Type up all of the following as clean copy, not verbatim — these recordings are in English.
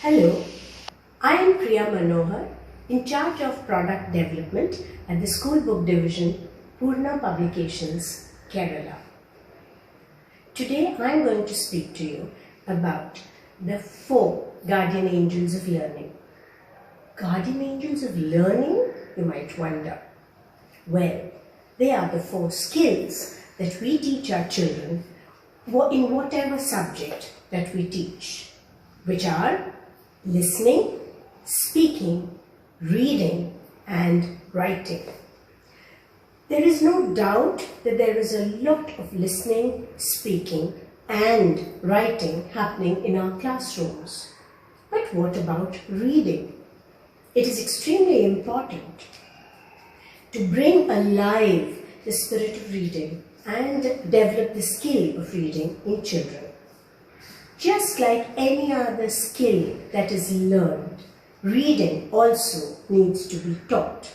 Hello, I am Priya Manohar, in charge of product development at the School Book Division, Purna Publications, Kerala. Today I am going to speak to you about the 4 guardian angels of learning. Guardian angels of learning, you might wonder. Well, they are the 4 skills that we teach our children in whatever subject that we teach, which are listening, speaking, reading, and writing. There is no doubt that there is a lot of listening, speaking, and writing happening in our classrooms. But what about reading? It is extremely important to bring alive the spirit of reading and develop the skill of reading in children. Just like any other skill that is learned, reading also needs to be taught.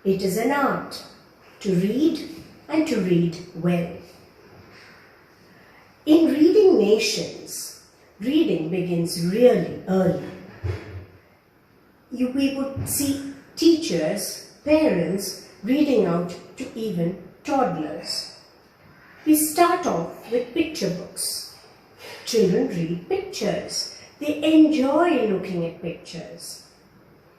It is an art to read and to read well. In reading nations, reading begins really early. We would see teachers, parents reading out to even toddlers. We start off with picture books. Children read pictures. They enjoy looking at pictures.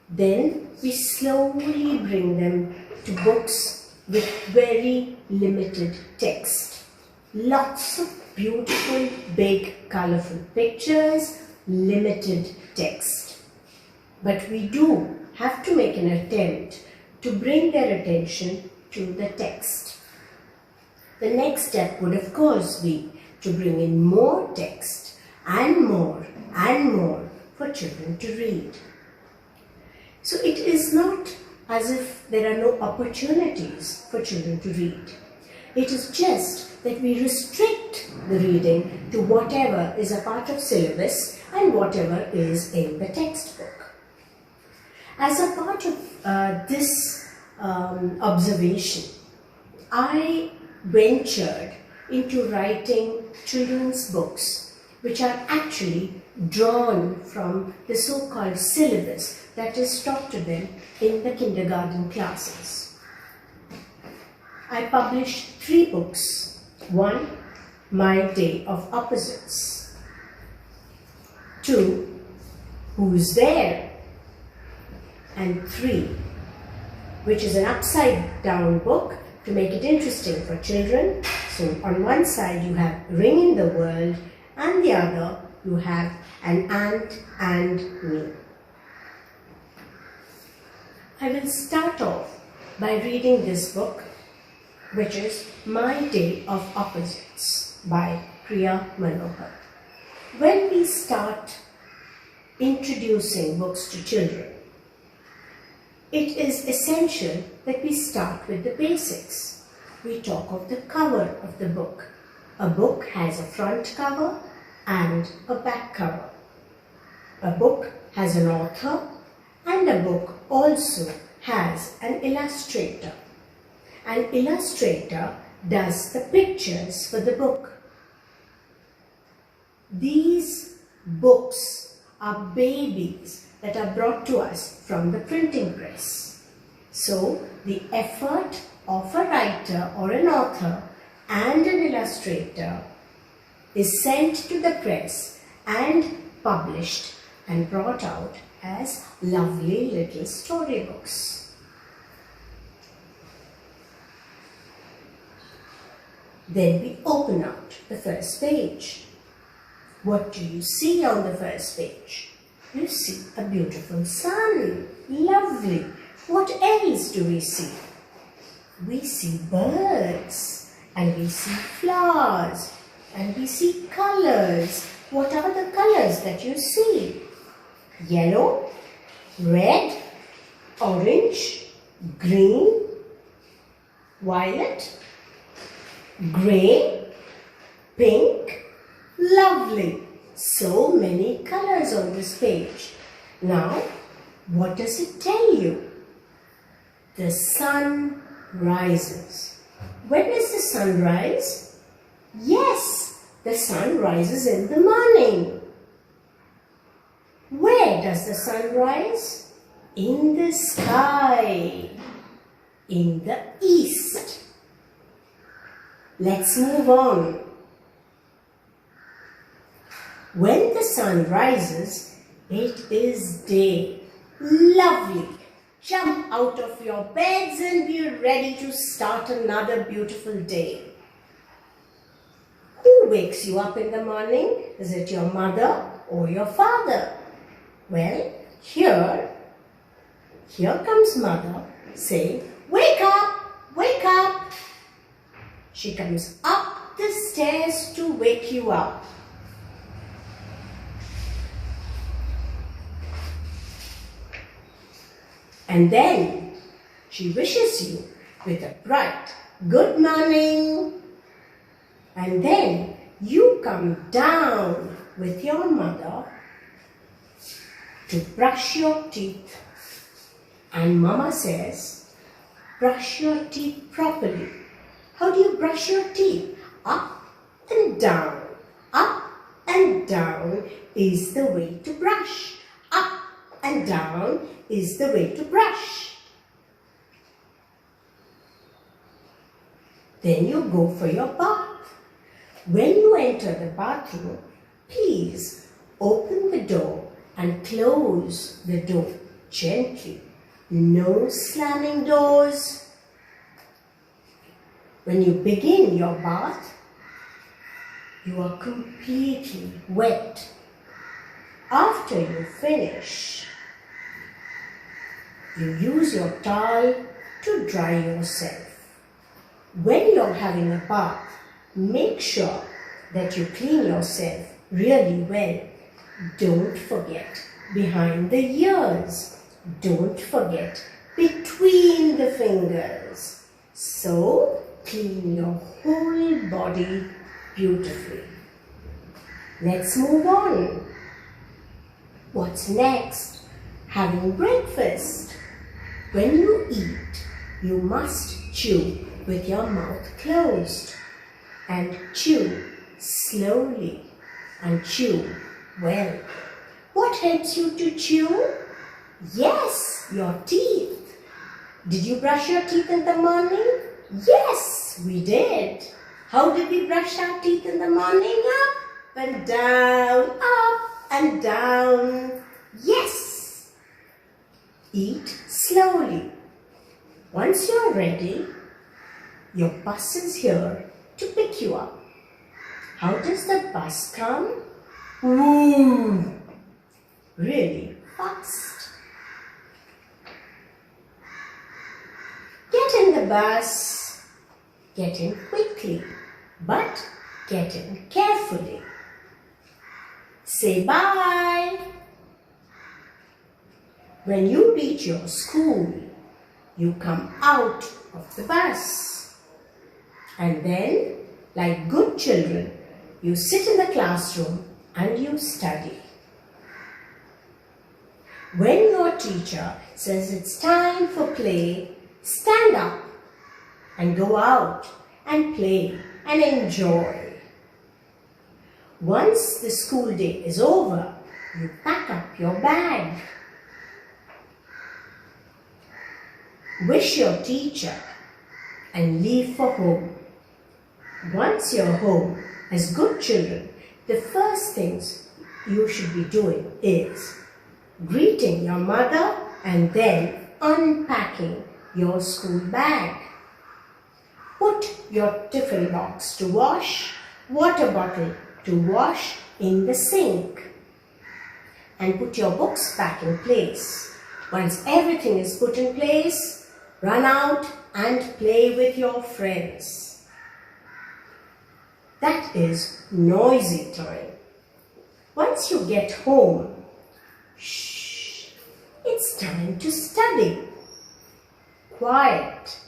Then we slowly bring them to books with very limited text. Lots of beautiful, big, colorful pictures, limited text. But we do have to make an attempt to bring their attention to the text. The next step would of course be to bring in more text and more for children to read. So it is not as if there are no opportunities for children to read. It is just that we restrict the reading to whatever is a part of syllabus and whatever is in the textbook. As a part of this observation, I ventured into writing children's books which are actually drawn from the so-called syllabus that is taught to them in the kindergarten classes. I published 3 books. 1, My Day of Opposites. 2, Who's There? And 3, which is an upside down book to make it interesting for children. So on one side you have Ring in the World and the other you have An Ant and Me. I will start off by reading this book, which is My Day of Opposites by Priya Manohar. When we start introducing books to children, it is essential that we start with the basics. We talk of the cover of the book. A book has a front cover and a back cover. A book has an author and a book also has an illustrator. An illustrator does the pictures for the book. These books are babies that are brought to us from the printing press. So the effort of a writer or an author and an illustrator is sent to the press and published and brought out as lovely little storybooks. Then we open out the first page. What do you see on the first page? You see a beautiful sun. Lovely. What else do we see? We see birds and we see flowers and we see colors. What are the colors that you see? Yellow, red, orange, green, violet, grey, pink. Lovely. So many colors on this page. Now, what does it tell you? The sun rises. When does the sun rise? Yes, the sun rises in the morning. Where? Where does the sun rise? In the sky, in the east. Let's move on. When the sun rises, it is day. Lovely. Jump out of your beds and be ready to start another beautiful day. Who wakes you up in the morning? Is it your mother or your father? Well, here comes mother saying, "Wake up, wake up." She comes up the stairs to wake you up. And then she wishes you with a bright good morning. And then you come down with your mother to brush your teeth. And mama says, brush your teeth properly. How do you brush your teeth? Up and down. Up and down is the way to brush. Up and down is the way to brush. Then you go for your bath. When you enter the bathroom, please open the door and close the door gently. No slamming doors. When you begin your bath, you are completely wet. After you finish, you use your towel to dry yourself. When you're having a bath, make sure that you clean yourself really well. Don't forget behind the ears. Don't forget between the fingers. So, clean your whole body beautifully. Let's move on. What's next? Having breakfast. When you eat, you must chew with your mouth closed. And chew slowly and chew well. What helps you to chew? Yes, your teeth. Did you brush your teeth in the morning? Yes, we did. How did we brush our teeth in the morning? Up and down, up and down. Yes. Eat slowly. Once you're ready, your bus is here to pick you up. How does the bus come? Ooh, really fast. Get in the bus. Get in quickly, but get in carefully. Say bye. When you reach your school, you come out of the bus. And then, like good children, you sit in the classroom and you study. When your teacher says it's time for play, stand up and go out and play and enjoy. Once the school day is over, you pack up your bag. Wish your teacher and leave for home. Once you're home, as good children, the first things you should be doing is greeting your mother and then unpacking your school bag. Put your tiffin box to wash, water bottle to wash in the sink. And put your books back in place. Once everything is put in place, run out and play with your friends. That is noisy time. Once you get home, shh, it's time to study. Quiet,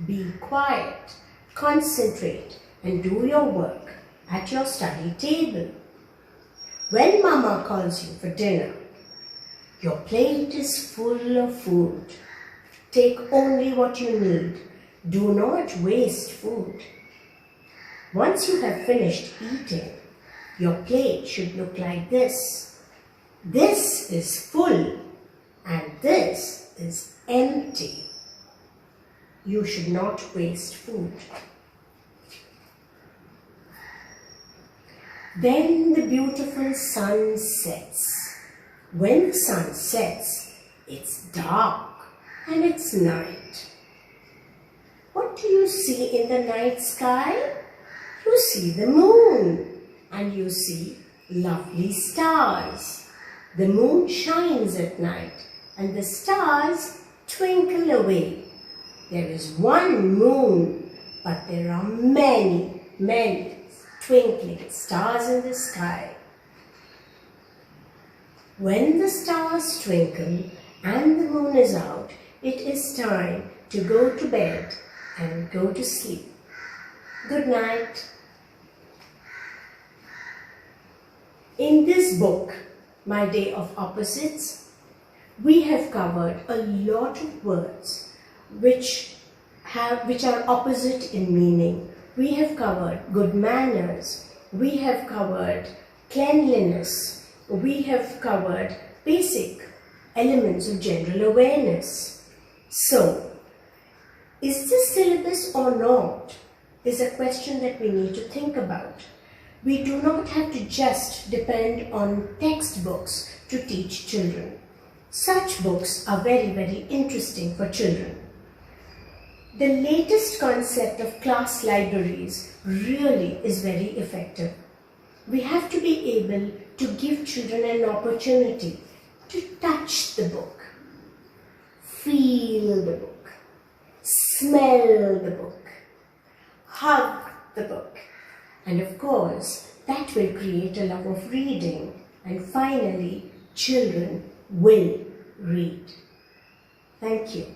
be quiet, concentrate and do your work at your study table. When Mama calls you for dinner, your plate is full of food. Take only what you need. Do not waste food. Once you have finished eating, your plate should look like this. This is full and this is empty. You should not waste food. Then the beautiful sun sets. When the sun sets, it's dark and it's night. What do you see in the night sky? You see the moon and you see lovely stars. The moon shines at night and the stars twinkle away. There is one moon, but there are many, many twinkling stars in the sky. When the stars twinkle and the moon is out, it is time to go to bed and go to sleep. Good night. In this book, My Day of Opposites, we have covered a lot of words which are opposite in meaning. We have covered good manners, we have covered cleanliness, we have covered basic elements of general awareness. So, is this syllabus or not is a question that we need to think about. We do not have to just depend on textbooks to teach children. Such books are very, very interesting for children. The latest concept of class libraries really is very effective. We have to be able to give children an opportunity to touch the book, feel the book, smell the book, hug the book, and of course that will create a love of reading, and finally children will read. Thank you.